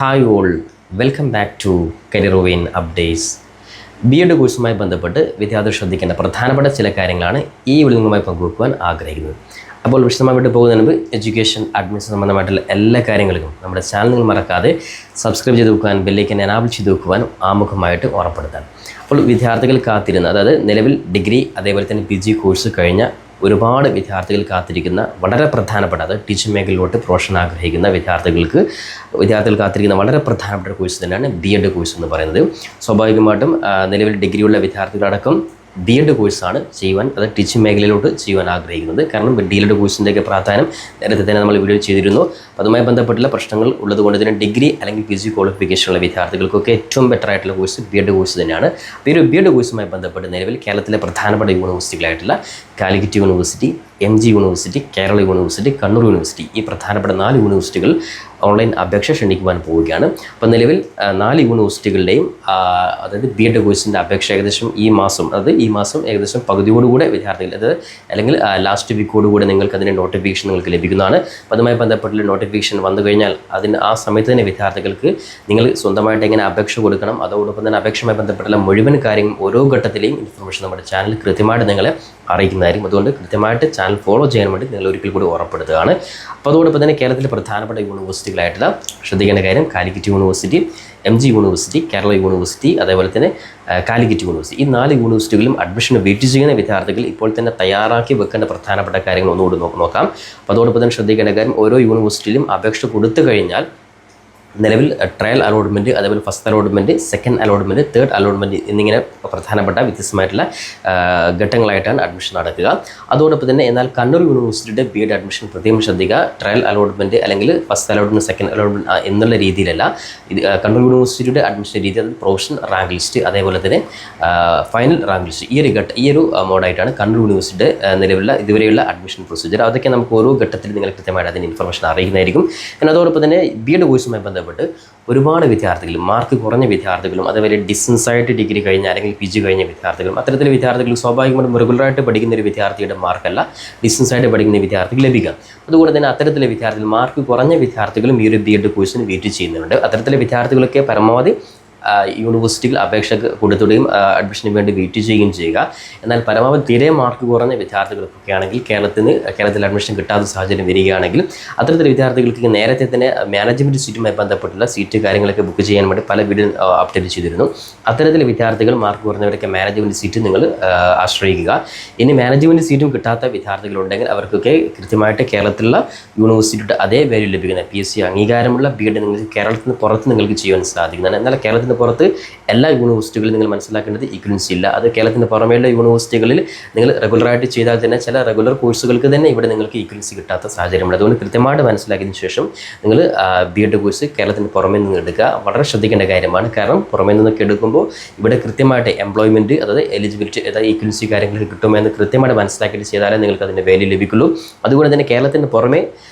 Hi all, welcome back to career updates. B Ed കോഴ്സുമായി ബന്ധപ്പെട്ട് വിദ്യാർത്ഥികൾ ശ്രദ്ധിക്കേണ്ട പ്രധാനപ്പെട്ട ചില കാര്യങ്ങളാണ് ഈ വിളിങ്ങുമായി പങ്കുവെക്കുവാൻ ആഗ്രഹിക്കുന്നത്. അപ്പോൾ വിശദമായിട്ട് പോകുന്നതിന് മുമ്പ് എഡ്യൂക്കേഷൻ അഡ്മിഷൻ സംബന്ധമായിട്ടുള്ള എല്ലാ കാര്യങ്ങൾക്കും നമ്മുടെ ചാനൽ നിങ്ങൾ മറക്കാതെ സബ്സ്ക്രൈബ് ചെയ്ത് വെക്കുവാൻ, ബെല്ലൈക്കൻ എനാബിൾ ചെയ്ത് വെക്കുവാൻ ആമുഖമായിട്ട് ഉറപ്പെടുത്താൻ. അപ്പോൾ വിദ്യാർത്ഥികൾ കാത്തിരുന്ന, അതായത് നിലവിൽ ഡിഗ്രി അതേപോലെ തന്നെ PG കോഴ്സ് കഴിഞ്ഞ ഒരുപാട് വിദ്യാർത്ഥികൾ കാത്തിരിക്കുന്ന വളരെ പ്രധാനപ്പെട്ട, അത് ടീച്ചിങ് മേഖലയിലോട്ട് പ്രൊഫഷൻ ആഗ്രഹിക്കുന്ന വിദ്യാർത്ഥികൾ കാത്തിരിക്കുന്ന വളരെ പ്രധാനപ്പെട്ട കോഴ്സ് തന്നെയാണ് B.Ed കോഴ്സ് എന്ന് പറയുന്നത്. സ്വാഭാവികമായിട്ടും നിലവിൽ ഡിഗ്രിയുള്ള വിദ്യാർത്ഥികളടക്കം B.Ed കോഴ്സാണ് ചെയ്യുവാൻ, അത് ടീച്ചിങ് മേഖലയിലോട്ട് ചെയ്യുവാൻ ആഗ്രഹിക്കുന്നത്. കാരണം D.Ed കോഴ്സിൻ്റെയൊക്കെ പ്രാധാന്യം നേരത്തെ തന്നെ നമ്മൾ വീഡിയോ ചെയ്തിരുന്നു. അപ്പോൾ അതുമായി ബന്ധപ്പെട്ടുള്ള പ്രശ്നങ്ങൾ ഉള്ളതുകൊണ്ട് തന്നെ ഡിഗ്രി അല്ലെങ്കിൽ PG ക്വാളിഫിക്കേഷനുള്ള വിദ്യാർത്ഥികൾക്കൊക്കെ ഏറ്റവും ബെറ്റർ ആയിട്ടുള്ള കോഴ്സ് B.Ed കോഴ്സ് തന്നെയാണ്. അപ്പോൾ ഈ ഒരു B.Ed കോഴ്സുമായി ബന്ധപ്പെട്ട് നിലവിൽ കേരളത്തിലെ പ്രധാനപ്പെട്ട യൂണിവേഴ്സിറ്റികളായിട്ടുള്ള Calicut university, MG university, Kerala university, Kannur university, ഈ പ്രധാനപ്പെട്ട 4 യൂണിവേഴ്സിറ്റികൾ ഓൺലൈൻ അപേക്ഷ ക്ഷണിക്കുവാൻ പോവുകയാണ്. അപ്പോൾ നിലവിൽ 4 യൂണിവേഴ്സിറ്റികളുടെയും അതായത് B.Ed കോഴ്സിൻ്റെ അപേക്ഷ ഏകദേശം ഈ മാസം ഏകദേശം പകുതിയോടുകൂടെ വിദ്യാർത്ഥികൾ, അല്ലെങ്കിൽ ലാസ്റ്റ് വീക്കോടുകൂടെ നിങ്ങൾക്ക് അതിൻ്റെ നോട്ടിഫിക്കേഷൻ നിങ്ങൾക്ക് ലഭിക്കുന്നതാണ്. അപ്പോൾ അതുമായി ബന്ധപ്പെട്ടുള്ള നോട്ടിഫിക്കേഷൻ വന്നു കഴിഞ്ഞാൽ ആ സമയത്ത് തന്നെ വിദ്യാർത്ഥികൾക്ക് നിങ്ങൾ സ്വന്തമായിട്ട് എങ്ങനെ അപേക്ഷ കൊടുക്കണം, അതോടൊപ്പം തന്നെ അപേക്ഷയുമായി ബന്ധപ്പെട്ടുള്ള മുഴുവൻ കാര്യങ്ങളും ഓരോ ഘട്ടത്തിലെയും ഇൻഫർമേഷൻ നമ്മുടെ ചാനൽ കൃത്യമായിട്ട് നിങ്ങളെ അറിയിക്കുന്നതായിരിക്കും. അതുകൊണ്ട് കൃത്യമായിട്ട് ചാനൽ ഫോളോ ചെയ്യാൻ വേണ്ടി നിങ്ങൾ ഒരിക്കൽ കൂടി ഉറപ്പെടുത്തുകയാണ്. അപ്പോൾ അതോടൊപ്പം തന്നെ കേരളത്തിലെ പ്രധാനപ്പെട്ട യൂണിവേഴ്സിറ്റികളായിട്ടുള്ള ശ്രദ്ധിക്കേണ്ട കാര്യം Calicut university, MG university, Kerala university, അതേപോലെ തന്നെ കാലിക്കറ്റ് യൂണിവേഴ്സിറ്റി, ഈ 4 യൂണിവേഴ്സിറ്റികളിലും അഡ്മിഷന് വെയിറ്റ് ചെയ്യുന്ന വിദ്യാർത്ഥികൾ ഇപ്പോൾ തന്നെ തയ്യാറാക്കി വെക്കേണ്ട പ്രധാനപ്പെട്ട കാര്യങ്ങൾ ഒന്നുകൂടി നോക്കാം. അപ്പോൾ അതോടൊപ്പം തന്നെ ശ്രദ്ധിക്കേണ്ട കാര്യം, ഓരോ യൂണിവേഴ്സിറ്റിയിലും അപേക്ഷ കൊടുത്തു കഴിഞ്ഞാൽ നിലവിൽ ട്രയൽ അലോട്ട്മെൻറ്റ്, അതേപോലെ first allotment, second allotment, third allotment എന്നിങ്ങനെ പ്രധാനപ്പെട്ട വ്യത്യസ്തമായിട്ടുള്ള ഘട്ടങ്ങളായിട്ടാണ് അഡ്മിഷൻ നടക്കുക. അതോടൊപ്പം തന്നെ എന്നാൽ കണ്ണൂർ യൂണിവേഴ്സിറ്റിയുടെ B.Ed അഡ്മിഷൻ പ്രത്യേകം ശ്രദ്ധിക്കുക. ട്രയൽ അലോട്ട്മെൻറ്റ് അല്ലെങ്കിൽ ഫസ്റ്റ് അലോട്ട്മെൻറ്റ്, സെക്കൻഡ് അലോട്ട്മെൻറ്റ് എന്നുള്ള രീതിയിലല്ല. കണ്ണൂർ യൂണിവേഴ്സിറ്റിയുടെ അഡ്മിഷൻ രീതി അത് പ്രൊഫഷണൽ റാങ്ക് ലിസ്റ്റ്, അതേപോലെ തന്നെ ഫൈനൽ റാങ്ക് ലിസ്റ്റ്, ഈ ഒരു മോഡായിട്ടാണ് കണ്ണൂർ യൂണിവേഴ്സിറ്റിയുടെ നിലവിലുള്ള ഇതുവരെയുള്ള അഡ്മിഷൻ പ്രൊസീജിയർ. അതൊക്കെ നമുക്ക് ഓരോ ഘട്ടത്തിൽ നിങ്ങൾ കൃത്യമായിട്ട് അതിന് ഇൻഫർമേഷൻ അറിയിക്കുന്നതായിരിക്കും. പിന്നെ അതോടൊപ്പം തന്നെ B.Ed കോഴ്സുമായി ബന്ധപ്പെട്ട് ഒരുപാട് വിദ്യാർത്ഥികളും, മാർക്ക് കുറഞ്ഞ വിദ്യാർത്ഥികളും, അതുപോലെ ഡിസ്റ്റൻസ് ആയിട്ട് ഡിഗ്രി കഴിഞ്ഞ അല്ലെങ്കിൽ PG കഴിഞ്ഞ വിദ്യാർത്ഥികളും, അത്തരത്തിലെ വിദ്യാർത്ഥികൾ സ്വാഭാവികമായിട്ടും റെഗുലറായിട്ട് പഠിക്കുന്ന ഒരു വിദ്യാർത്ഥിയുടെ മാർക്കല്ല ഡിസ്റ്റൻസ് ആയിട്ട് പഠിക്കുന്ന വിദ്യാർത്ഥിക്ക് ലഭിക്കുക. അതുകൊണ്ട് തന്നെ അത്തരത്തിലെ വിദ്യാർത്ഥികൾ, മാർക്ക് കുറഞ്ഞ വിദ്യാർത്ഥികളും ഈ ഒരു B.Ed കോഴ്സിന് വെയിറ്റ് ചെയ്യുന്നുണ്ട്. അത്തരത്തിലെ വിദ്യാർത്ഥികളൊക്കെ പരമാവധി യൂണിവേഴ്സിറ്റികൾ അപേക്ഷ കൊടുത്തുകയും അഡ്മിഷന് വേണ്ടി വെയിറ്റ് ചെയ്യുകയും ചെയ്യുക. എന്നാൽ പരമാവധി തീരെ മാർക്ക് കുറഞ്ഞ വിദ്യാർത്ഥികൾക്കൊക്കെ ആണെങ്കിൽ കേരളത്തിൽ അഡ്മിഷൻ കിട്ടാത്ത സാഹചര്യം വരികയാണെങ്കിൽ അത്തരത്തിൽ വിദ്യാർത്ഥികൾക്ക് നേരത്തെ തന്നെ മാനേജ്മെൻറ്റ് സീറ്റുമായി ബന്ധപ്പെട്ടുള്ള സീറ്റ് കാര്യങ്ങളൊക്കെ ബുക്ക് ചെയ്യാൻ വേണ്ടി പല വീഡിയോ അപ്ഡേറ്റ് ചെയ്തിരുന്നു. അത്തരത്തിൽ വിദ്യാർത്ഥികൾ മാർക്ക് കുറഞ്ഞവരൊക്കെ മാനേജ്മെൻറ്റ് സീറ്റ് നിങ്ങൾ ആശ്രയിക്കുക. ഇനി മാനേജ്മെൻറ്റ് സീറ്റും കിട്ടാത്ത വിദ്യാർത്ഥികളുണ്ടെങ്കിൽ അവർക്കൊക്കെ കൃത്യമായിട്ട് കേരളത്തിലുള്ള യൂണിവേഴ്സിറ്റിയുടെ അതേ വാല്യൂ ലഭിക്കുന്ന PSC അംഗീകാരമുള്ള B.Ed നിങ്ങൾക്ക് കേരളത്തിന് പുറത്ത് നിങ്ങൾക്ക് ചെയ്യാൻ സാധിക്കുന്നതാണ്. എന്നാൽ കേരളത്തിന് പുറത്ത് എല്ലാ യൂണിവേഴ്സിറ്റികളിലും നിങ്ങൾ മനസ്സിലാക്കേണ്ടത് ഈക്വലൻസി ഇല്ല. അത് കേരളത്തിന് പുറമേയുള്ള യൂണിവേഴ്സിറ്റികളിൽ നിങ്ങൾ റെഗുലറായിട്ട് ചെയ്താൽ തന്നെ ചില റെഗുലർ കോഴ്സുകൾക്ക് തന്നെ ഇവിടെ നിങ്ങൾക്ക് ഈക്വലൻസി കിട്ടാത്ത സാഹചര്യമുണ്ട്. അതുകൊണ്ട് കൃത്യമായിട്ട് മനസ്സിലാക്കിയതിന് ശേഷം നിങ്ങൾ B.Ed കോഴ്സ് കേരളത്തിന് പുറമേ നിന്ന് എടുക്കുക. വളരെ ശ്രദ്ധിക്കേണ്ട കാര്യമാണ്. കാരണം പുറമേ നിന്നൊക്കെ എടുക്കുമ്പോൾ ഇവിടെ കൃത്യമായിട്ട് എംപ്ലോയ്മെൻറ്റ്, അതായത് എലിജിബിലിറ്റി, അതായത് ഈക്വലൻസി കാര്യങ്ങൾ കിട്ടുമെന്ന് കൃത്യമായിട്ട് മനസ്സിലാക്കിയിട്ട് ചെയ്താലേ നിങ്ങൾക്ക് അതിൻ്റെ വാല്യൂ ലഭിക്കുള്ളൂ. അതുകൊണ്ട് തന്നെ കേരളത്തിന് പുറമേ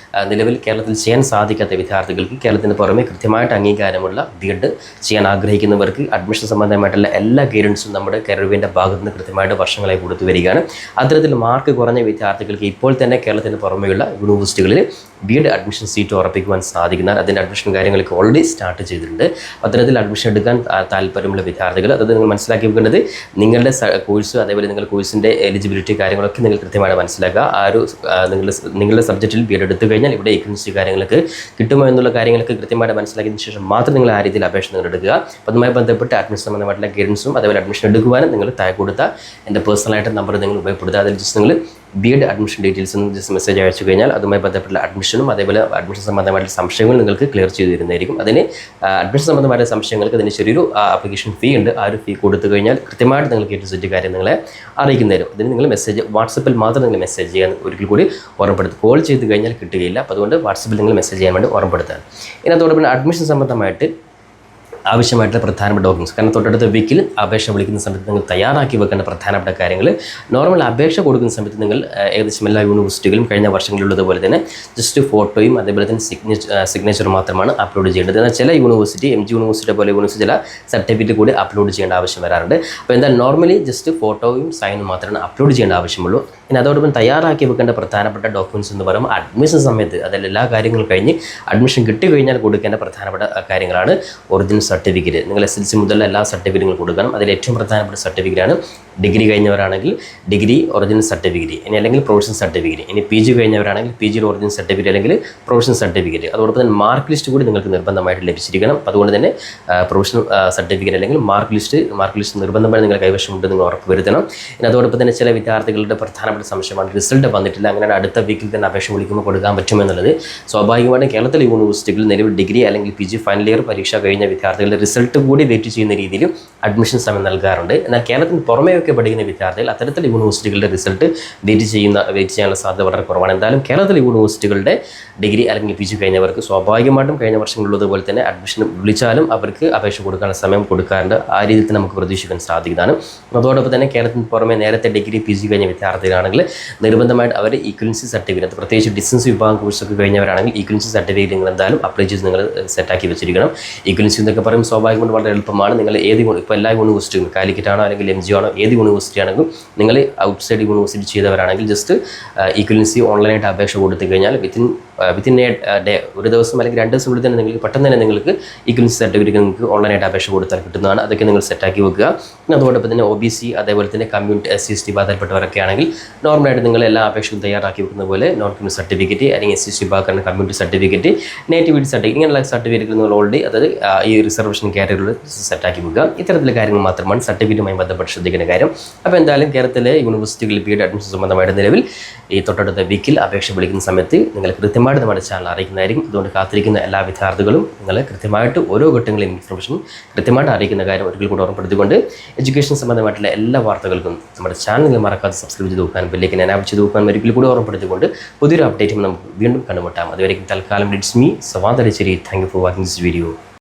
നിലവിൽ കേരളത്തിൽ ചെയ്യാൻ സാധിക്കാത്ത വിദ്യാർത്ഥികൾക്ക് കേരളത്തിന് പുറമേ കൃത്യമായിട്ട് അംഗീകാരമുള്ള B.Ed ചെയ്യാൻ ആഗ്രഹിക്കുന്നവർക്ക് അഡ്മിഷൻ സംബന്ധമായിട്ടുള്ള എല്ലാ ഗൈഡൻസും നമ്മുടെ കരിയറിൻ്റെ ഭാഗത്ത് നിന്ന് കൃത്യമായിട്ട് വർഷങ്ങളായി കൊടുത്തു വരികയാണ്. അത്തരത്തിൽ മാർക്ക് കുറഞ്ഞ വിദ്യാർത്ഥികൾക്ക് ഇപ്പോൾ തന്നെ കേരളത്തിന് പുറമെയുള്ള യൂണിവേഴ്സിറ്റികളിൽ B.Ed അഡ്മിഷൻ സീറ്റ് ഉറപ്പിക്കുവാൻ സാധിക്കുന്ന അതിൻ്റെ അഡ്മിഷൻ കാര്യങ്ങളൊക്കെ ഓൾറെഡി സ്റ്റാർട്ട് ചെയ്തിട്ടുണ്ട്. അത്തരത്തിൽ അഡ്മിഷൻ എടുക്കാൻ താല്പര്യമുള്ള വിദ്യാർത്ഥികൾ, അതായത് നിങ്ങൾ മനസ്സിലാക്കി വെക്കേണ്ടത് നിങ്ങളുടെ കോഴ്സ്, അതേപോലെ നിങ്ങളുടെ കോഴ്സിൻ്റെ എലിജിബിലിറ്റി കാര്യങ്ങളൊക്കെ നിങ്ങൾ കൃത്യമായിട്ട് മനസ്സിലാക്കുക. നിങ്ങളുടെ സബ്ജക്റ്റിൽ B.Ed എടുത്തു കഴിഞ്ഞാൽ ഇവിടെ ഈക്വൻസി കാര്യങ്ങളൊക്കെ കിട്ടുമോ എന്നുള്ള കാര്യങ്ങളൊക്കെ കൃത്യമായിട്ട് മനസ്സിലാക്കിയതിന് ശേഷം മാത്രം നിങ്ങൾ ആ രീതിയിൽ അപേക്ഷ നിങ്ങൾ എടുക്കുക. അപ്പോൾ അതുമായി ബന്ധപ്പെട്ട് അഡ്മിഷൻ സംബന്ധമായിട്ടുള്ള ഗൈഡൻസും അതേപോലെ അഡ്മിഷൻ എടുക്കുവാനും നിങ്ങൾ താഴെ കൊടുത്ത എൻ്റെ പേഴ്സണലായിട്ട് നമ്പർ നിങ്ങൾ ഉപയോഗപ്പെടുത്തുക. അതിൽ ജസ്റ്റ് നിങ്ങൾ B.Ed admission details just message അയച്ചു കഴിഞ്ഞാൽ അതുമായി ബന്ധപ്പെട്ടുള്ള അഡ്മിഷനും അതേപോലെ അഡ്മിഷൻ സംബന്ധമായിട്ടുള്ള സംശയങ്ങൾ നിങ്ങൾക്ക് ക്ലിയർ ചെയ്ത് തരുന്നതായിരിക്കും. അതിന് അഡ്മിഷൻ സംബന്ധമായ സംശയങ്ങൾക്ക് അതിന് ചെറിയൊരു ആപ്ലിക്കേഷൻ ഫീ ഉണ്ട്. ആ ഒരു ഫീ കൊടുത്തു കഴിഞ്ഞാൽ കൃത്യമായിട്ട് നിങ്ങൾക്ക് A-Z കാര്യം നിങ്ങളെ അറിയിക്കുന്നതായിരിക്കും. അതിന് നിങ്ങൾ മെസ്സേജ് വാട്സപ്പിൽ മാത്രം നിങ്ങൾ മെസ്സേജ് ചെയ്യാൻ ഒരിക്കൽ കൂടി ഓർമ്മപ്പെടുത്തുക. കോൾ ചെയ്ത് കഴിഞ്ഞാൽ കിട്ടുകയില്ല. അപ്പോൾ അതുകൊണ്ട് വാട്സപ്പിൽ നിങ്ങൾ മെസ്സേജ് ചെയ്യാൻ വേണ്ടി ഓർമ്മപ്പെടുത്തുക. ഇനി അതോടൊപ്പം അഡ്മിഷൻ സംബന്ധമായിട്ട് ആവശ്യമായിട്ടുള്ള പ്രധാനപ്പെട്ട ഡോക്യുമെൻറ്റ്സ്. കാരണം തൊട്ടടുത്ത വീക്കിൽ അപേക്ഷ വിളിക്കുന്ന സമയത്ത് നിങ്ങൾ തയ്യാറാക്കി വെക്കേണ്ട പ്രധാനപ്പെട്ട കാര്യങ്ങൾ. നോർമൽ അപേക്ഷ കൊടുക്കുന്ന സമയത്ത് നിങ്ങൾ ഏകദേശം എല്ലാ യൂണിവേഴ്സിറ്റികളും കഴിഞ്ഞ വർഷങ്ങളിലുള്ളതുപോലെ തന്നെ ജസ്റ്റ് ഫോട്ടോയും അതേപോലെ തന്നെ സിഗ്നേച്ചർ മാത്രമാണ് അപ്ലോഡ് ചെയ്യേണ്ടത്. എന്നാൽ ചില യൂണിവേഴ്സിറ്റി MG യൂണിവേഴ്സിറ്റി പോലെ യൂണിവേഴ്സിറ്റി ചില സർട്ടിഫിക്കറ്റ് കൂടി അപ്ലോഡ് ചെയ്യേണ്ട ആവശ്യം വരാറുണ്ട്. അപ്പോൾ എന്തായാലും നോർമലി ജസ്റ്റ് ഫോട്ടോയും സൈനും മാത്രമാണ് അപ്ലോഡ് ചെയ്യേണ്ട ആവശ്യമുള്ളൂ. പിന്നെ അതോടൊപ്പം തയ്യാറാക്കി വെക്കേണ്ട പ്രധാനപ്പെട്ട ഡോക്യുമെൻറ്റ്സ് എന്ന് പറയുമ്പോൾ അഡ്മിഷൻ സമയത്ത് അതിൽ എല്ലാ കാര്യങ്ങളും കഴിഞ്ഞ് അഡ്മിഷൻ കിട്ടിക്കഴിഞ്ഞാൽ കൊടുക്കേണ്ട പ്രധാനപ്പെട്ട കാര്യങ്ങളാണ് ഒറിജിനൽ സർട്ടിഫിക്കറ്റ്. നിങ്ങൾ SSLC മുതലുള്ള എല്ലാ സർട്ടിഫിക്കറ്റുകളും കൊടുക്കണം. അതിൽ ഏറ്റവും പ്രധാനപ്പെട്ട സർട്ടിഫിക്കറ്റാണ് ഡിഗ്രി കഴിഞ്ഞവരാണെങ്കിൽ ഡിഗ്രി ഒറിജിനൽ സർട്ടിഫിക്കറ്റ്, ഇനി അല്ലെങ്കിൽ പ്രൊഫഷണൽ സർട്ടിഫിക്കറ്റ്. ഇനി PG കഴിഞ്ഞവരാണെങ്കിൽ PG ഒറിജിനൽ സർട്ടിഫിക്കറ്റ് അല്ലെങ്കിൽ പ്രൊഫഷണൽ സർട്ടിഫിക്കറ്റ്. അതോടൊപ്പം തന്നെ മാർക്ക് ലിസ്റ്റ് കൂടി നിങ്ങൾക്ക് നിർബന്ധമായിട്ട് ലഭിച്ചിരിക്കണം. അതുകൊണ്ട് തന്നെ പ്രൊഫഷണൽ സർട്ടിഫിക്കറ്റ് അല്ലെങ്കിൽ മാർക്ക് ലിസ്റ്റ് നിർബന്ധമായി നിങ്ങൾ കൈവശമുണ്ട് നിങ്ങൾ ഉറപ്പ് വരുത്തണം. ഇനി അതോടൊപ്പം തന്നെ ചില വിദ്യാർത്ഥികളുടെ പ്രധാനപ്പെട്ട സംശയമാണ് റിസൾട്ട് വന്നിട്ടില്ല, അങ്ങനെ അടുത്ത വീക്കിൽ തന്നെ അപേക്ഷ വിളിക്കുമ്പോൾ കൊടുക്കാൻ പറ്റുമെന്നുള്ളത്. സ്വാഭാവികമായിട്ടും കേരളത്തിലെ യൂണിവേഴ്സിറ്റികളിൽ നിലവിൽ ഡിഗ്രി അല്ലെങ്കിൽ PG ഫൈനൽ ഇയർ പരീക്ഷ കഴിഞ്ഞ വിദ്യാർത്ഥികളുടെ റിസൾട്ട് കൂടി വെയിറ്റ് ചെയ്യുന്ന രീതിയിൽ അഡ്മിഷൻ സമയം നൽകാറുണ്ട്. എന്നാൽ കേരളത്തിന് പുറമേയൊക്കെ പഠിക്കുന്ന വിദ്യാർത്ഥികൾ അത്തരത്തിലുള്ള യൂണിവേഴ്സിറ്റികളുടെ റിസൾട്ട് വെയിറ്റ് ചെയ്യാനുള്ള സാധ്യത വളരെ കുറവാണ്. എന്തായാലും കേരളത്തിലെ യൂണിവേഴ്സിറ്റികളുടെ ഡിഗ്രി അല്ലെങ്കിൽ PG കഴിഞ്ഞവർക്ക് സ്വാഭാവികമായിട്ടും കഴിഞ്ഞ വർഷങ്ങളിലുള്ളതുപോലെ തന്നെ അഡ്മിഷൻ വിളിച്ചാലും അവർക്ക് അപേക്ഷ കൊടുക്കാനുള്ള സമയം കൊടുക്കാറുണ്ട്. ആ രീതിയിൽ തന്നെ നമുക്ക് പ്രതീക്ഷിക്കാൻ സാധിക്കുന്നതാണ്. അതോടൊപ്പം തന്നെ കേരളത്തിന് പുറമെ നേരത്തെ ഡിഗ്രി PG കഴിഞ്ഞ വിദ്യാർത്ഥികളാണെങ്കിൽ നിർബന്ധമായിട്ട് അവർ ഈക്വലൻസി സർട്ടിഫിക്കറ്റ്, പ്രത്യേകിച്ച് ഡിസ്റ്റൻസ് വിഭാഗം കോഴ്സൊക്കെ കഴിഞ്ഞവരാണെങ്കിൽ ഈക്വലൻസി സർട്ടിഫിക്കറ്റ് നിങ്ങൾ എന്തായാലും അപ്ലൈ ചെയ്ത് നിങ്ങൾ സെറ്റാക്കി വെച്ചിരിക്കണം. ഈക്വലൻസി എന്നൊക്കെ പറയുമ്പോൾ സ്വാഭാവികമായിട്ട് വളരെ എളുപ്പമാണ്. നിങ്ങൾ ഇപ്പോൾ എല്ലാ യൂണിവേഴ്സിറ്റികളും കാലിക്കറ്റ് ആണോ അല്ലെങ്കിൽ MG ആണോ ഏത് യൂണിവേഴ്സിറ്റി ആണെങ്കിലും നിങ്ങൾ ഔട്ട്സൈഡ് യൂണിവേഴ്സിറ്റി ചെയ്തവരാണെങ്കിൽ ജസ്റ്റ് ഈക്വലൻസി ഓൺലൈനായിട്ട് അപേക്ഷ കൊടുത്തു കഴിഞ്ഞാൽ വിത്തിൻ എ ഡേ, ഒരു ദിവസം അല്ലെങ്കിൽ 2 ദിവസത്തിനുള്ളിൽ തന്നെ നിങ്ങൾക്ക് പെട്ടെന്ന് തന്നെ നിങ്ങൾക്ക് ഈക്വലൻസി സർട്ടിഫിക്കറ്റ് നിങ്ങൾക്ക് ഓൺലൈനായിട്ട് അപേക്ഷ കൊടുത്താൽ കിട്ടുന്നതാണ്. അതൊക്കെ നിങ്ങൾ സെറ്റാക്കി വെക്കുക. പിന്നെ അതോടൊപ്പം തന്നെ OBC അതേപോലെ തന്നെ കമ്മ്യൂണിറ്റി SC/ST വിഭാഗത്തിൽപ്പെട്ടവരൊക്കെ ആണെങ്കിൽ നോർമലായിട്ട് നിങ്ങൾ എല്ലാ അപേക്ഷയും തയ്യാറാക്കി വെക്കുന്ന പോലെ നോൺ ക്രിമിനൽ സർട്ടിഫിക്കറ്റ് അല്ലെങ്കിൽ SC/ST വിഭാഗക്കാരുടെ കമ്മ്യൂണിറ്റി സർട്ടിഫിക്കറ്റ്, നേറ്റിവിറ്റി സർട്ടിഫിക്കറ്റ്, ഇങ്ങനെയുള്ള സർട്ടിഫിക്കറ്റുകൾ നിങ്ങൾ ഓൾറെഡി അതായത് ഈ റിസർവേഷൻ കാറ്റഗറിയിൽ സെറ്റാക്കി വെക്കുക. ഇത്തരത്തിലുള്ള കാര്യങ്ങൾ മാത്രമാണ് സർട്ടിഫിക്കറ്റുമായി ബന്ധപ്പെട്ട് ശ്രദ്ധിക്കുന്ന കാര്യം. അപ്പോൾ എന്തായാലും കേരളത്തിലെ യൂണിവേഴ്സിറ്റികളിൽ BEd അഡ്മിഷൻ സംബന്ധമായിട്ട് നിലവിൽ ഈ തൊട്ടടുത്ത വീക്കിൽ അപേക്ഷ വിളിക്കുന്ന സമയത്ത് നിങ്ങൾ കൃത്യമായിട്ട് നമ്മുടെ ചാനൽ അറിയിക്കുന്നതായിരിക്കും. അതുകൊണ്ട് കാത്തിരിക്കുന്ന എല്ലാ വിദ്യാർത്ഥികളും നിങ്ങൾ കൃത്യമായിട്ട് ഓരോ ഘട്ടങ്ങളിലും ഇൻഫർമേഷൻ കൃത്യമായിട്ട് അറിയിക്കുന്ന കാര്യം ഒരിക്കൽ കൂടെ ഓർമ്മപ്പെടുത്തിക്കൊണ്ട് എഡ്യൂക്കേഷൻ സംബന്ധമായിട്ടുള്ള എല്ലാ വാർത്തകൾക്കും നമ്മുടെ ചാനൽ മറക്കാതെ സബ്സ്ക്രൈബ് ചെയ്ത് നോക്കാൻ, ബെല്ലേക്ക് എനാബിൾ ചെയ്ത് നോക്കാൻ ഒരിക്കൽ കൂടെ ഓർമ്മപ്പെടുത്തിക്കൊണ്ട് പുതിയൊരു അപ്ഡേറ്റും നമുക്ക് വീണ്ടും കണ്ടുമുട്ടാം. അതുവരെയും തൽക്കാലം it's me സവാദരച്ചേരി. Thank you for watching this video.